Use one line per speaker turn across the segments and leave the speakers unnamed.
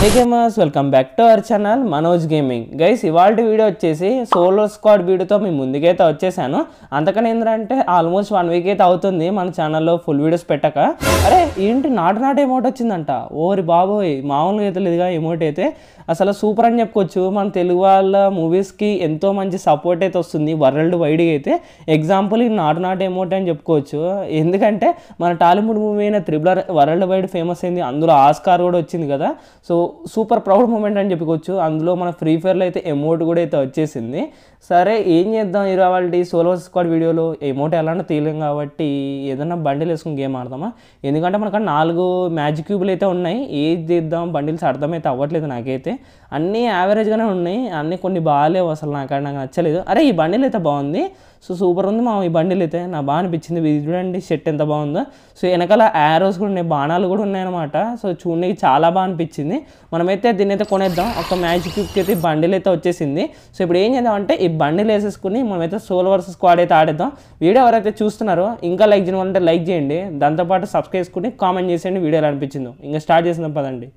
Hey gamers, welcome back to our channel Manoj Gaming. Guys, ఇవాల్టి video వచ్చేసి solo squad వీడియోతో మీ ముందుకైతే వచ్చేసాను. అంతకనే ఏంటంటే ఆల్మోస్ట్ 1 వీక్ అయితే అవుతుంది మన ఛానల్లో ఫుల్ వీడియోస్ పెట్టక. అరే ఏంటి నాట్ ఎమోట్ వచ్చిందంట. ఓరి బాబోయ్ మామూలుగా అయితే లేదుగా ఎమోట్ అయితే అసలు సూపర్ అని చెప్పుకోవచ్చు. మన తెలుగు వాళ్ళ మూవీస్కి ఎంతో మంచి సపోర్ట్ అయితే వస్తుంది వరల్డ్ వైడ్గా అయితే. ఎగ్జాంపుల్ ఈ నాట్ ఎమోట్ అని చెప్పుకోవచ్చు. ఎందుకంటే మన టాలీవుడ్ మూవీ అయిన త్రిబుల్ వరల్డ్ వైడ్ ఫేమస్ అయింది. అందులో ఆస్కార్ కూడా వచ్చింది కదా. సో సూపర్ ప్రౌడ్ మూమెంట్ అని చెప్పుకోవచ్చు. అందులో మన ఫ్రీ ఫైర్లో అయితే ఎమోట్ కూడా అయితే వచ్చేసింది. సరే ఏం చేద్దాం ఇవాళ సోలో స్క్వాడ్ వీడియోలో ఎమోట్ ఎలాంటి తీయలేం కాబట్టి ఏదైనా బండిల్ వేసుకుని గేమ్ ఆడదామా. ఎందుకంటే మనకు 4 మ్యాజిక్ క్యూబ్లు అయితే ఉన్నాయి. ఏది చేద్దాం బండిల్స్ అర్థమైతే అవ్వట్లేదు నాకైతే. అన్నీ యావరేజ్గానే ఉన్నాయి, అన్నీ కొన్ని బాగాలేవు అసలు నాకు నచ్చలేదు. అరే ఈ బండిల్ అయితే బాగుంది. సో సూపర్ ఉంది మా ఈ బండిల్ అయితే నాకు బాగా అనిపించింది. ఇది చూడండి షర్ట్ ఎంత బాగుందో. సో వెనకాల యారోస్ కూడా ఉన్నాయి, బాణాలు కూడా ఉన్నాయన్నమాట. సో చూడడానికి చాలా బాగా అనిపించింది. మనమైతే దీన్ని అయితే కొనేద్దాం. ఒక మ్యాజిక్ క్యూబ్కి అయితే బండిల్ అయితే వచ్చేసింది. సో ఇప్పుడు ఏం చేద్దాం అంటే ఈ బండిల్ వేసేసుకుని మనమైతే సోలో వర్సెస్ స్క్వాడ్ అయితే ఆడేద్దాం. వీడియో ఎవరైతే చూస్తున్నారో ఇంకా లైక్ చేయమంటే లైక్ చేయండి, దాంతోపాటు సబ్స్క్రైబ్ చేసుకుని కామెంట్ చేసేయండి వీడియో ఎలా అనిపించిందో. ఇంకా స్టార్ట్ చేసిందాం పదండి.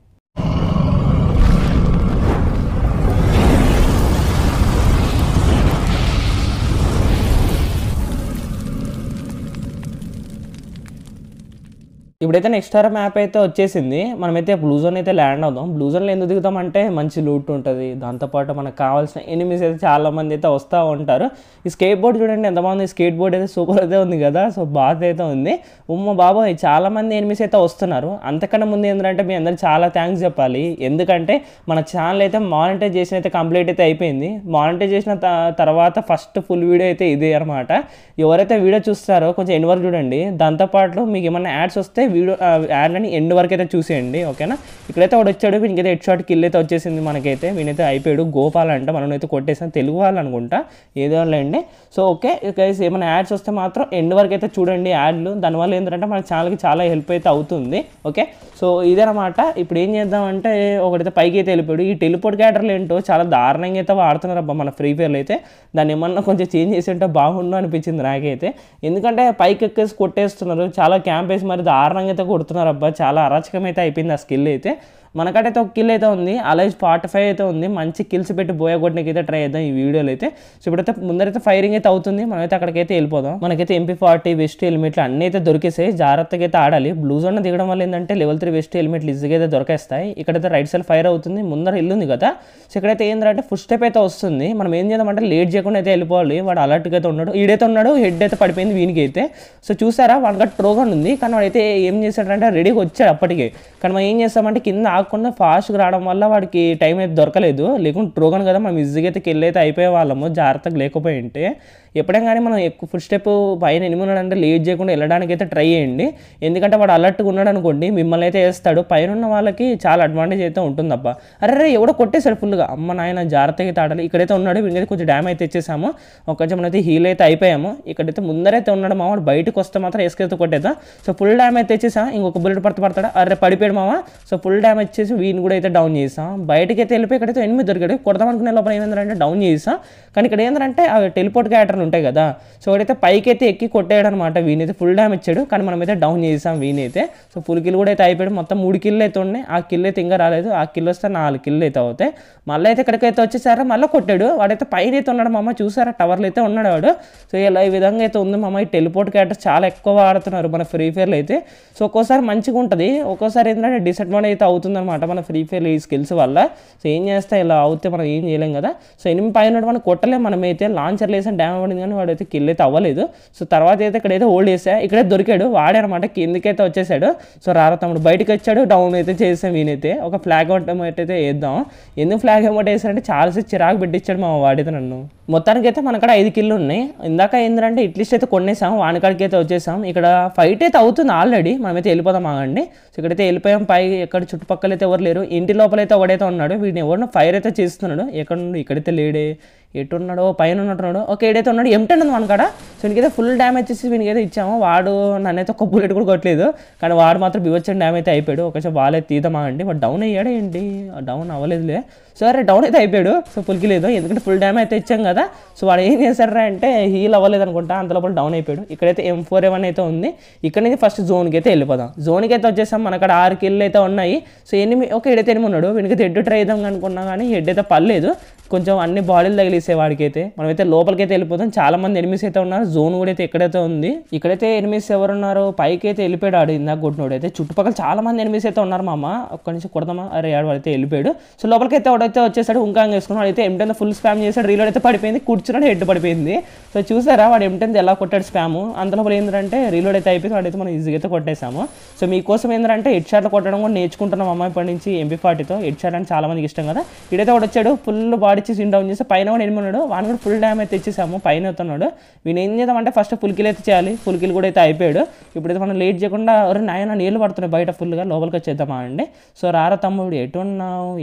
ఇప్పుడైతే నెక్స్ట్ మ్యాప్ అయితే వచ్చేసింది. మనమైతే బ్లూ జోన్ అయితే ల్యాండ్ అవుదాం. బ్లూ జోన్లో ఎందుకు దిగుతామంటే మంచి లూట్ ఉంటుంది, దాంతోపాటు మనకు కావాల్సిన ఎనిమీస్ అయితే చాలామంది అయితే వస్తూ ఉంటారు. ఈ స్కేట్ బోర్డ్ చూడండి ఎంత బాగుంది. స్కేట్ బోర్డ్ అయితే సూపర్ అయితే ఉంది కదా. సో బాగా అయితే ఉంది. ఉమ్మ బాబాయ్ చాలామంది ఎనిమీస్ అయితే వస్తున్నారు. అంతకన్నా ముందు ఏంటంటే మీ అందరికి చాలా థ్యాంక్స్ చెప్పాలి. ఎందుకంటే మన ఛానల్ అయితే మానిటైజేషన్ అయితే కంప్లీట్ అయితే అయిపోయింది. మానిటైజేషన్ తర్వాత ఫస్ట్ ఫుల్ వీడియో అయితే ఇదే అనమాట. ఎవరైతే వీడియో చూస్తారో కొంచెం ఎండ్ వరకు చూడండి. దాంతోపాటు మీకు ఏమైనా యాడ్స్ వస్తే వీడియో యాడ్లని ఎండ్ వరకు అయితే చూసేయండి, ఓకేనా. ఇక్కడైతే ఒకటి వచ్చాడు, వీనికైతే హెడ్ షాట్ కిల్ అయితే వచ్చేసింది. మనకైతే వీనైతే అయిపోయాడు. గోపాల్ అంట, మనం అయితే కొట్టేసాం. తెలుగు వాళ్ళు అనుకుంటా ఏదో అండి. సో ఓకే గైస్, ఏమైనా యాడ్స్ వస్తే మాత్రం ఎండ్ వరకు అయితే చూడండి యాడ్లు. దానివల్ల ఏంటంటే మన ఛానల్కి చాలా హెల్ప్ అయితే అవుతుంది, ఓకే. సో ఇదేనమాట. ఇప్పుడు ఏం చేద్దామంటే ఒకటైతే పైకి అయితే వెళ్ళిపోయాడు. ఈ టెలిపోర్ట్ క్యారెక్టర్లు ఏంటో చాలా దారుణంగా అయితే వాడుతున్నారు అబ్బా మన ఫ్రీ ఫైర్లో అయితే. దాన్ని ఏమన్నా కొంచెం చేంజ్ చేసి ఉంటే బాగుండు అనిపించింది నాకైతే. ఎందుకంటే పైకి ఎక్కేసి కొట్టేస్తున్నారు, చాలా క్యాంప్ వేసి మరి దారుణంగా అయితే కొడుతున్నారు అబ్బా. చాలా అరాచకం అయితే అయిపోయింది ఆ స్కిల్ అయితే. మనకైతే ఒక కిల్ అయితే ఉంది, అలాగే 45 అయితే ఉంది. మంచి కిల్స్ పెట్టి బోయ కొట్టడానికి ట్రై చేద్దాం ఈ వీడియోలో అయితే. సో ఇప్పుడైతే ముందరైతే ఫైరింగ్ అయితే అవుతుంది. మనమైతే అక్కడికైతే వెళ్ళిపోదాం. మనకైతే MP40 వెస్ట్ హెల్మెట్లు అన్నీ అయితే దొరికేసాయి. జాగ్రత్తగా అయితే ఆడాలి. బ్లూ జోన్ దిగడం వల్ల ఏంటంటే లెవెల్ 3 వెస్ట్ హెల్మెట్లు ఈజీగా అయితే దొరికేస్తాయి. ఇక్కడైతే రైట్ సైడ్ ఫైర్ అవుతుంది, ముందర ఇల్లు ఉంది కదా. సో ఇక్కడైతే ఏంటంటే ఫుల్ స్టెప్ అయితే వస్తుంది. మనం ఏం చేద్దామంటే లేట్ చేయకుండా అయితే వెళ్ళిపోవాలి. వాడు అలర్ట్గా అయితే ఉన్నాడు, ఈడైతే ఉన్నాడు. హెడ్ అయితే పడిపోయింది వీనికి అయితే. సో చూసారా వాడికి ట్రోగన్ ఉంది, కానీ వాడైతే ఏం చేశాడంటే రెడీగా వచ్చాడు అప్పటికే. కానీ మనం ఏం చేస్తామంటే కింద ఆగకుండా ఫాస్ట్గా రావడం వల్ల వాడికి టైం అయితే దొరకలేదు. లేకుంటే ట్రోగన్ కదా మనం ఈజీగా అయితే కిల్ అయితే అయిపోయే వాళ్ళము జాగ్రత్తగా లేకపోయి ఉంటే. ఎప్పుడైనా కానీ మనం ఎక్కువ ఫుల్ స్టెప్ పైన ఎనిమిది ఉన్నాడంటే లేట్ చేయకుండా వెళ్ళడానికి అయితే ట్రై చేయండి. ఎందుకంటే వాడు అలర్ట్గా ఉన్నాడు అనుకోండి మిమ్మల్ని అయితే వేస్తాడు. పైన ఉన్న వాళ్ళకి చాలా అడ్వాంటేజ్ అయితే ఉంటుందబ్బ. అరే ఎవడో కొట్టేశాడు ఫుల్గా. అమ్మ నాయన జాగ్రత్తగా అయితే ఆడాలి. ఇక్కడైతే ఉన్నాడు, వీడికి కొంచెం డ్యామ్ అయితే ఇచ్చేసాము. కొంచెం మనైతే హీల్ అయితే అయిపోయాము. ఇక్కడైతే ముందరైతే ఉన్నాడు మామ. బయటకు వస్తే మాత్రం వేసుకైతే కొట్టేద్దాం. సో ఫుల్ డ్యామ్ అయితే ఇచ్చేసాం. ఇంకొక బుల్లెట్ పడతాడా. అరే పడిపోయాడు మామ. సో ఫుల్ డ్యామ్ ఇచ్చేసి వీడిని కూడా అయితే డౌన్ చేసాం. బయటకి అయితే వెళ్ళిపోయి ఇక్కడైతే ఎనిమిది దొరికాడు. కొడదాం అనుకునే లోపల ఏంటంటే డౌన్ చేసాం. కానీ ఇక్కడ ఏంటంటే అవి టెలిపోర్ట్ క్యారెక్టర్లు ఉంటాయి కదా. సో వాడైతే పైకి అయితే ఎక్కి కొట్టాడు అనమాట. వీనైతే ఫుల్ డ్యామ్ ఇచ్చాడు, కానీ మనమైతే డౌన్ చేసాం వీనైతే. సో ఫుల్ కిల్ కూడా అయితే అయిపోయాడు. మొత్తం 3 కిల్లు అయితే ఉన్నాయి. ఆ కిల్ అయితే ఇంకా రాలేదు. ఆ కిల్ వస్తే 4 కిల్లు అయితే అవుతాయి. మళ్ళీ అయితే ఇక్కడికైతే వచ్చేసారా, మళ్ళీ కొట్టాడు. వాడైతే పైన అయితే ఉన్నాడు మామ. చూసారా టవర్లో అయితే ఉన్నాడు వాడు. సో ఇలా ఈ విధంగా అయితే ఉంది మామ. ఈ టెలిపోర్ట్ క్యారెక్టర్ చాలా ఎక్కువ వాడుతున్నారు మన ఫ్రీ ఫైర్లో అయితే. సో ఒక్కోసారి మంచిగా ఉంటుంది, ఒక్కోసారి ఏంటంటే డిసడ్వాంటేజ్ అయితే అవుతుంది అనమాట మన ఫ్రీ ఫైర్ ఈ స్కిల్స్ వల్ల. సో ఏం చేస్తే ఇలా అవుతే మనం ఏం చేయలేం కదా. సో ఎనిమిది పైన మనం కొట్టలేం. మనమైతే లాంచర్లు వేసాం, డ్యామ్ పడింది, కానీ వాడైతే కిల్ అయితే అవ్వలేదు. సో తర్వాత అయితే ఇక్కడైతే హోల్డ్ చేసా. ఇక్కడే దొరికాడు వాడే అనమాట. కిందకైతే వచ్చేసాడు. సో రారా తమ్ముడు బయటకు వచ్చాడు. డౌన్ అయితే చేసాం వీనైతే. ఒక ఫ్లాగ్ అమౌంట్ అయితే వేద్దాం. ఎందుకు ఫ్లాగ్ అమౌంట్ వేసారంటే చాలాసేపు చిరాకు పెట్టించాడు మా వాడైతే నన్ను. మొత్తానికి అయితే మన కాడ 5 కిల్లు ఉన్నాయి. ఇందాక ఏంటంటే ఇట్లీస్ట్ అయితే కొనేసాం. వానికాడికి అయితే వచ్చేసాం. ఇక్కడ ఫైట్ అయితే అవుతుంది ఆల్రెడీ. మనమైతే వెళ్ళిపోదాం ఆగండి. సో ఇక్కడైతే వెళ్ళిపోయాం. పై ఎక్కడ చుట్టుపక్కల అయితే ఎవరు లేరు. ఇంటి లోపల అయితే ఒకడైతే ఉన్నాడు. వీడిని ఎవరినో ఫైర్ అయితే చేస్తున్నాడు. ఎక్కడ నుండి ఇక్కడైతే లేడే. ఎటున్నాడో పైన ఉన్నట్టున్నాడు. ఓకే ఏడైతే ఉన్నాడు M10 ఉంది మన కాడ. సో వీనికైతే ఫుల్ డ్యామేజ్ చేసి వీనికైతే ఇచ్చాము. వాడు నన్నైతే ఒక్క బుల్లెట్ కూడా కొట్టలేదు, కానీ వాడు మాత్రం బివచ్చని డ్యామేజ్ అయితే అయిపోయాడు. ఒకసారి బాల్ అయితే తీద్దామా అండి, వాడు డౌన్ అయ్యాడు ఏంటి, డౌన్ అవ్వలేదులే. సరే డౌన్ అయితే అయిపోయాడు. సో ఫుల్కి లేదు, ఎందుకంటే ఫుల్ డ్యామేజ్ అయితే ఇచ్చాం కదా. సో వాడు ఏం చేశారా అంటే హీల్ అవ్వలేదు అనుకుంటా, అంతలోపల డౌన్ అయిపోయాడు. ఇక్కడైతే M4A1 అయితే ఉంది. ఇక్కడ నుంచి ఫస్ట్ జోన్కి అయితే వెళ్ళిపోదాం. జోన్కి అయితే వచ్చేసాం. మన అక్కడ 6 కిల్లు అయితే ఉన్నాయి. సో ఒక ఎడైతే ఎనిమిది ఉన్నాడు. వీనికైతే హెడ్ ట్రై చేద్దాం అనుకున్నా కానీ హెడ్ అయితే పర్లేదు, కొంచెం అన్ని బాడీలు తగిలిసే వాడికైతే. మనమైతే లోపలికి అయితే వెళ్ళిపోతాం. చాలా మంది ఎనిమిస్ అయితే ఉన్నారు. జోన్ కూడా అయితే ఎక్కడైతే ఉంది. ఇక్కడైతే ఎనిమిస్ ఎవరున్నారు, పైకి అయితే వెళ్ళిపోయాడు ఆడు ఇందాక కొట్టినోడు అయితే. చుట్టుపక్కల చాలా మంది ఎనిమిస్ అయితే ఉన్నారు. మామ ఒక్కడి నుంచి కొడదామా, అరే ఆడు అయితే వెళ్ళిపోయాడు. సో లోపలికి అయితే వాడైతే వచ్చేసాడు. ఇంకా వేసుకున్నాడు అయితే M10 ఫుల్ స్పామ్ చేశాడు. రీలోడ్ అయితే పడిపోయింది, కూర్చున్నాడు, హెడ్ పడిపోయింది. సో చూసారా వాడు M10 ఎలా కొట్టాడు స్పామ్. అంతలోపల ఏంటంటే రీలోడ్ అయితే అయిపోయింది, వాడైతే మనం ఈజీగా అయితే కొట్టేసాము. సో మీకోసం ఏంటంటే హెడ్ షాట్లు కొట్టడం కూడా నేర్చుకుంటున్నాం అమ్మ ఇప్పటి నుంచి. MP40తో హెడ్ షాట్ అంటే చాలా మందికి ఇష్టం కదా. ఇడైతే వాడు వచ్చాడు, ఫుల్ బాడీ సిన్ డౌన్ చేసి పైన కూడా ఎనిమిది ఉన్నాడు. వాడిని కూడా ఫుల్ డ్యామేజ్ తెచ్చేసాము. పైన అవుతున్నాడు. వీళ్ళు ఏం చేద్దామంటే ఫస్ట్ ఫుల్ కిల్ అయితే చేయాలి. ఫుల్ కిల్ కూడా అయితే అయిపోయాడు. ఇప్పుడైతే మనం లేట్ చేయకుండా ఎవరు నాయన నీళ్ళు పడుతున్నాయి బయట ఫుల్గా, లోపలికి వచ్చేద్దామా అండి. సో రారా తమ్ముడు,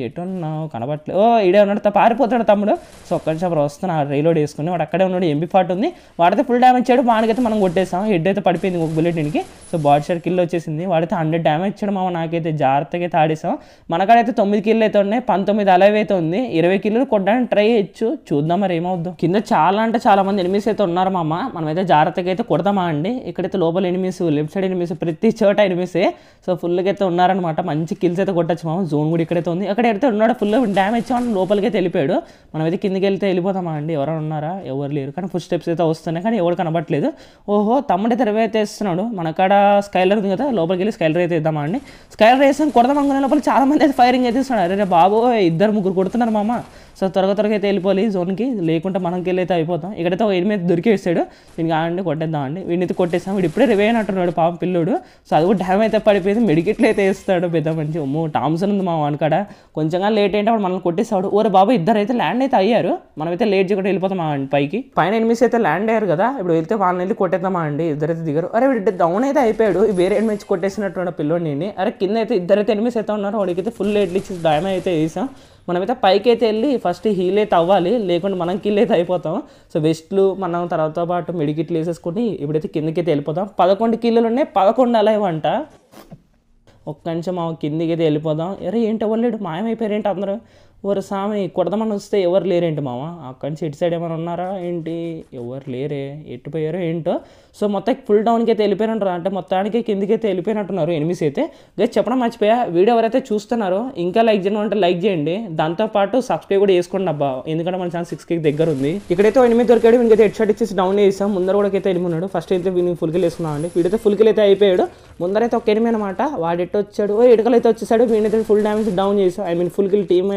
ఎటున్నావు కనబట్లేదు. ఇడే ఉన్నాడు, పారిపోతాడు తమ్ముడు. సో ఒక్క నిమిషం వస్తున్నా, రీలోడ్ వేసుకుని. వాడు అక్కడే ఉన్నాడు, MP40 ఉంది. వాడైతే ఫుల్ డ్యామేజ్ ఇచ్చాడు. వాడికైతే మనం కొట్టేసాం. హెడ్ అయితే పడిపోయింది ఒక బుల్లెట్ దీనికి. సో బాడీ షాట్ కిల్ వచ్చేసింది. వాడైతే 100 డ్యామేజ్ ఇచ్చాడు మామ. నాకైతే జాగ్రత్తగా అయితే ఆడేసాం. మనకాడైతే 9 కిల్లు అయితే ఉన్నాయి, 19 అలైవ్ అయితే ఉంది. 20 కిల్లు కొట్టడానికి ట్రై చేయొచ్చు, చూద్దాం మరి ఏమవుద్దాం. కింద చాలా అంటే చాలా మంది ఎనిమిస్ అయితే ఉన్నారు మామ. మనమైతే జాగ్రత్తగా అయితే కొడదామా అండి. ఇక్కడైతే లోపల ఎనిమిస్, లెఫ్ట్ సైడ్ ఎనిమిస్, ప్రతి చోట ఎనిమిసే. సో ఫుల్గా అయితే ఉన్నారనమాట. మంచి కిల్స్ అయితే కొట్టచ్చు మామ. జోన్ కూడా ఇక్కడైతే ఉంది. అక్కడ అయితే ఉన్నాడు, ఫుల్ డ్యామేజ్ ఇచ్చామని లోపలికి అయితే వెళ్ళిపోయాడు. మనమైతే కిందకి వెళ్తే వెళ్ళిపోతామా అండి. ఎవరైనా ఉన్నారా, ఎవరు లేరు, కానీ ఫుల్ స్టెప్స్ అయితే వస్తున్నాయి, కానీ ఎవరు కనబట్టలేదు. ఓహో తమ్ముడైతే రివే అయితే ఇస్తున్నాడు. మనకాడ స్కైలర్ ఉంది కదా, లోపలికి వెళ్ళి స్కైలర్ అయితే ఇద్దామా అండి. స్కైలర్ వేసాం కొడదాం అనుకునే లోపల చాలా మంది అయితే ఫైరింగ్ అయితే ఇస్తున్నాడు. అరే బాబు 2-3 కొడుతున్నారు మామ. సో త్వరగా అయితే వెళ్ళిపోవాలి జోన్కి, లేకుంటే మనకి వెళ్ళి అయితే అయిపోతాం. ఇక్కడైతే ఒక ఎనిమిది దొరికేస్తాడు. దీనికి ఆడండి కొట్టేద్దామండి. వీడిని కొట్టేస్తాం. వీడు ఇప్పుడే రివే అయినట్టున్నాడు పాపం పిల్లోడు. సో అది కూడా డ్యామ్ అయితే పడిపోయింది. మెడికెట్లు అయితే వేస్తాడు పెద్ద మంచి. థామ్సన్ ఉంది మా వానికాడ. కొంచెంగా లేట్ అయితే వాడు మనల్ని కొట్టేస్తాడు. ఓరే బాబు ఇద్దరు అయితే ల్యాండ్ అయితే అయ్యారు. మనమైతే లేట్ చేయకుండా వెళ్ళిపోతాం అండి పైకి. పైన ఎనిమిస్ అయితే ల్యాండ్ అయ్యారు కదా, ఇప్పుడు వెళ్తే వాళ్ళని వెళ్ళి కొట్టేద్దామా అండి. ఇద్దరైతే దిగారు. అరే వీడు డౌన్ అయితే అయిపోయాడు. వేరే ఎనిమిస్ కొట్టేసినట్టు పిల్లోడిని. అరే కింద అయితే ఇద్దరైతే ఎనిమిస్ అయితే ఉన్నారు. వాడికైతే ఫుల్ లేట్లు ఇచ్చి డ్యామేజ్ అయితే వేసాం. మనమైతే పైకి అయితే వెళ్ళి ఫస్ట్ హీల్ అయితే అవ్వాలి, లేకుంటే మనం కిల్ అయితే అయిపోతాం. సో వెస్ట్లు మనం తర్వాత పాటు మెడికిట్లు వేసేసుకుని ఇప్పుడైతే కిందకైతే వెళ్ళిపోతాం. 11 కిల్లులు ఉన్నాయి, 11 అలైవ్ అంట. ఒక్క నిమిషం మా కిందికి అయితే వెళ్ళిపోదాం. అరే ఏంటి ఎవరు లేడు, మాయమైపోయారు ఏంటి అందరూ. ఎవరు స్వామి కొడదామని వస్తే ఎవరు లేరేంటి మామ. అక్కడి నుంచి ఇటు సైడ్ ఏమైనా ఉన్నారా ఏంటి, ఎవరు లేరే, ఎట్టుపోయారో ఏంటో. సో మొత్తం ఫుల్ డౌన్కి అయితే వెళ్ళిపోయినట్టు, అంటే మొత్తానికి కిందికి అయితే వెళ్ళిపోయినట్టున్నారు ఎనిమిస్ అయితే. గైస్ చెప్పడం మర్చిపోయా, వీడియో ఎవరైతే చూస్తున్నారో ఇంకా లైక్ చేయడం అంటే లైక్ చేయండి, దాంతోపాటు సబ్స్క్రైబ్ కూడా చేసుకోండి అబ్బా, ఎందుకంటే మన ఛానల్ 6K దగ్గర ఉంది. ఇక్కడైతే 8 దొరికాడు. వీనికైతే హెడ్ షాట్ ఇచ్చేసి డౌన్ చేసాం. ముందర కూడా అయితే వెళ్ళిపోయినాడు. ఫస్ట్ అయితే వీని ఫుల్ కిల్ వేసుకున్నాం అండి. వీడైతే ఫుల్ కిల్ అయితే అయిపోయాడు. ముందరైతే ఒక ఎనిమిది అనమాట. వాడు ఎట్టు వచ్చాడు, ఎడకలు అయితే వచ్చేసాడు. వీడైతే ఫుల్ డ్యామేజ్ డౌన్ చేసాం. I mean full kill team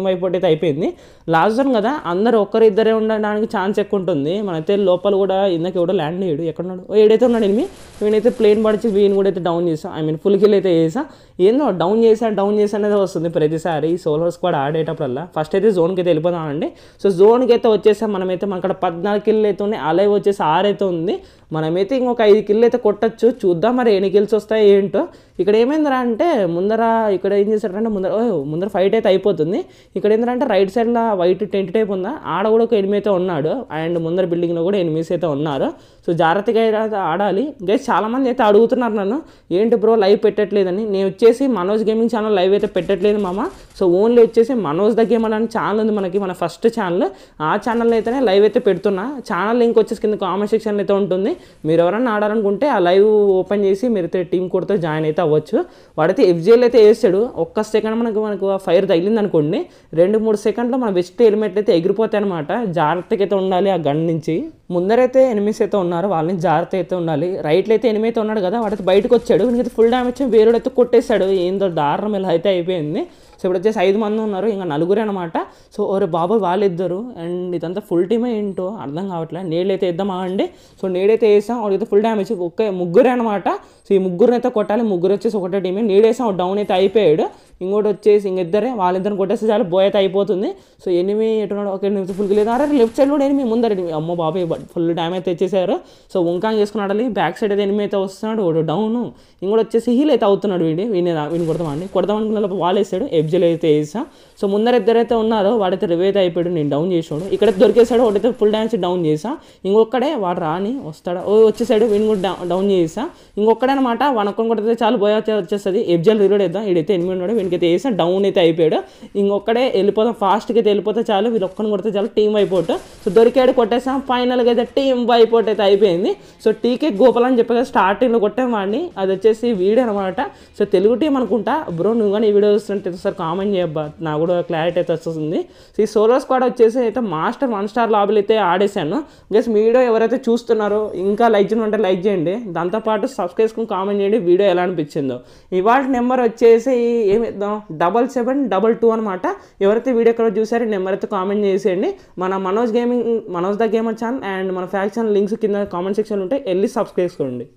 అయిపోతే అయితే అయిపోయింది. లాస్ట్ జోన్ కదా, అందరూ ఒక్కరిద్దరే ఉండడానికి ఛాన్స్ ఎక్కువ ఉంటుంది. మనైతే లోపల కూడా ఇందాక ఎవడో ల్యాండ్ అయ్యాడు. ఎక్కడున్నాడు, ఏడైతే ఉన్నాడు ఎనిమిది. వీనైతే ప్లేన్ పడిచి వీని కూడా అయితే డౌన్ చేసాం. ఐ మీన్ ఫుల్ కిల్ అయితే చేసా. ఏందో డౌన్ చేసా అనేది వస్తుంది ప్రతిసారి సోలో స్క్వాడ్ ఆడేటప్పుడల్లా. ఫస్ట్ అయితే జోన్కి అయితే వెళ్ళిపోదామండి. సో జోన్కి అయితే వచ్చేసాం. మనమైతే మనక్కడ 14 కిల్లు అయితే ఉన్నాయి. అలైవ్ వచ్చేసి 6 అయితే ఉంది. మనమైతే ఇంకొక 5 కిల్లు అయితే కొట్టచ్చు, చూద్దాం మరి ఎన్ని కిల్స్ వస్తాయి ఏంటో. ఇక్కడ ఏమైందిరా అంటే ముందర ఇక్కడ ఏం చేశారంటే ముందర ఫైట్ అయితే అయిపోతుంది. ఇక్కడ ఏంటంటే రైట్ సైడ్లో వైట్ టెంట్ టైప్ ఉందా, ఆడ కూడా ఒక ఎనిమిది అయితే ఉన్నాడు. అండ్ ముందర బిల్డింగ్లో కూడా ఎనిమిస్ అయితే ఉన్నారు. సో జాగ్రత్తగా అయితే ఆడాలి. గైస్ చాలామంది అయితే అడుగుతున్నారు నన్ను, ఏంటి బ్రో లైవ్ పెట్టట్లేదని. నేను వచ్చేసి మనోజ్ గేమింగ్ ఛానల్ లైవ్ అయితే పెట్టట్లేదు మామ. సో ఓన్లీ వచ్చేసి మనోజ్ ద గేమర్ అనే ఛానల్ ఉంది మనకి, మన ఫస్ట్ ఛానల్. ఆ ఛానల్ అయితేనే లైవ్ అయితే పెడుతున్నా. ఛానల్ లింక్ వచ్చేసి కింద కామెంట్ సెక్షన్ అయితే ఉంటుంది. మీరు ఎవరైనా ఆడాలనుకుంటే ఆ లైవ్ ఓపెన్ చేసి మీరైతే టీం కొడితే జాయిన్ అయితే అవ్వచ్చు. వాడైతే FGL అయితే వేసాడు. ఒక్క సెకండ్ మనకు ఫైర్ తగిలింది అనుకోండి, 2-3 సెకండ్లో మన వెస్ట్ హెల్మెట్ అయితే ఎగిరిపోతాయి అనమాట. జాగ్రత్తగా అయితే ఉండాలి ఆ గన్ నుంచి. ముందరైతే ఎనిమిస్ అయితే ఉన్నారు, వాళ్ళని జాగ్రత్త అయితే ఉండాలి. రైట్లో అయితే ఎనిమిది అయితే ఉన్నాడు కదా, వాడైతే బయటకు వచ్చాడు. వీళ్ళకి ఫుల్ డ్యామేజ్ వేరేడైతే కొట్టేశాడు. ఏందో దారుణం ఇలా అయితే అయిపోయింది. సో ఇప్పుడు వచ్చేసి 5 మంది ఉన్నారు, ఇంకా 4 అనమాట. సో ఒరే బాబు వాళ్ళిద్దరు, అండ్ ఇదంతా ఫుల్ టీమే ఏంటో అర్థం కావట్లేదు. నేడైతే వేద్దామా అండి. సో నేడైతే వేసాం, వాడికైతే ఫుల్ డ్యామేజ్. ఒకే ముగ్గురే అనమాట. సో ఈ ముగ్గురిని అయితే కొట్టాలి. ముగ్గురు వచ్చేసి ఒకటే టీమే. నేడేసాం, డౌన్ అయితే అయిపోయాడు. ఇంకోటి వచ్చేసి ఇంకిద్దరే వాళ్ళిద్దరిని కొట్టేస్తే చాలు బోయ్ అయితే అయిపోతుంది. సో ఎనిమి ఎటున్నాడు, ఓకే ఫుల్ లేదు. అరే లెఫ్ట్ సైడ్ కూడా ఎనిమి, ముందర ఎనిమి, అమ్మో బాబాయ్ ఫుల్ డ్యామేజ్ తెచ్చేసారు. సో వంకాంగ్ చేసుకున్నాడు, బ్యాక్ సైడ్ అయితే ఎనిమి అయితే వస్తున్నాడు, వాడు డౌన్. ఇంకోటి వచ్చేసి హీల్ అయితే అవుతున్నాడు, వీడిని కొడతామనుకున్న వాళ్ళు వేసాడు, ఎబ్జెల్ అయితే వేసా. సో ముందర ఇద్దరైతే ఉన్నారు, వాడైతే రివే అయితే అయిపోయాడు, నేను డౌన్ చేసాడు. ఇక్కడ దొరికేసాడు, వాడైతే ఫుల్ డ్యామేజ్ డౌన్ చేసా. ఇంకొక్కడే వాడు రాని వస్తాడు, వచ్చేసాడు, వీడిని కూడా డౌన్ చేసా. ఇంకొక్కడే అనమాట, వనకొని కొడితే చాలు బోయ్ వచ్చేస్తుంది. ఎబ్జెల్ రిలోడ్ వేద్దాం, వీడైతే ఎనిమిది ఉన్నాడు, వీడికైతే వేసా, డౌన్ అయితే అయిపోయాడు. ఇంకొక్కడే వెళ్ళిపోతాం, ఫాస్ట్గా అయితే వెళ్ళిపోతే చాలు, వీళ్ళు ఒక్కని కొడితే చాలు టీం అయిపోట్. సో దొరికాడు, కొట్టేసాం. ఫైనల్గా అయితే టీం అయిపోట్ అయితే అయిపోయింది. సో టీకే గోపాల్ అని చెప్పి స్టార్టింగ్లో కొట్టామండి, అది వచ్చేసి వీడియో అనమాట. సో తెలుగు టీం అనుకుంటా. బ్రో నువ్వు కానీ ఈ వీడియో చూస్తుంటే సార్ కామెంట్ చేయబ్బా, నాకు కూడా క్లారిటీ అయితే వస్తుంది. సో ఈ సోలో స్క్వాడ్ వచ్చేసి అయితే మాస్టర్ 1 స్టార్ లాబీలు అయితే ఆడేశాను. గెస్ మీ వీడియో ఎవరైతే చూస్తున్నారో ఇంకా లైక్ చేయమంటే లైక్ చేయండి, దాంతోపాటు సబ్స్క్రైబ్ చేసుకుని కామెంట్ చేయండి వీడియో ఎలా అనిపించిందో. ఇవాళ నెంబర్ వచ్చేసి ఏమిద్దాం 7722 అనమాట. ఎవరైతే వీడియో ఎక్కడ చూసారో నెంబర్ అయితే కామెంట్ చేసేయండి. మన Manoj the gamer channel and మన ఫ్యాక్షన్ లింక్స్ కింద కామెంట్ సెక్షన్ ఉంటే వెళ్ళి సబ్స్క్రైబ్ చేసుకోండి.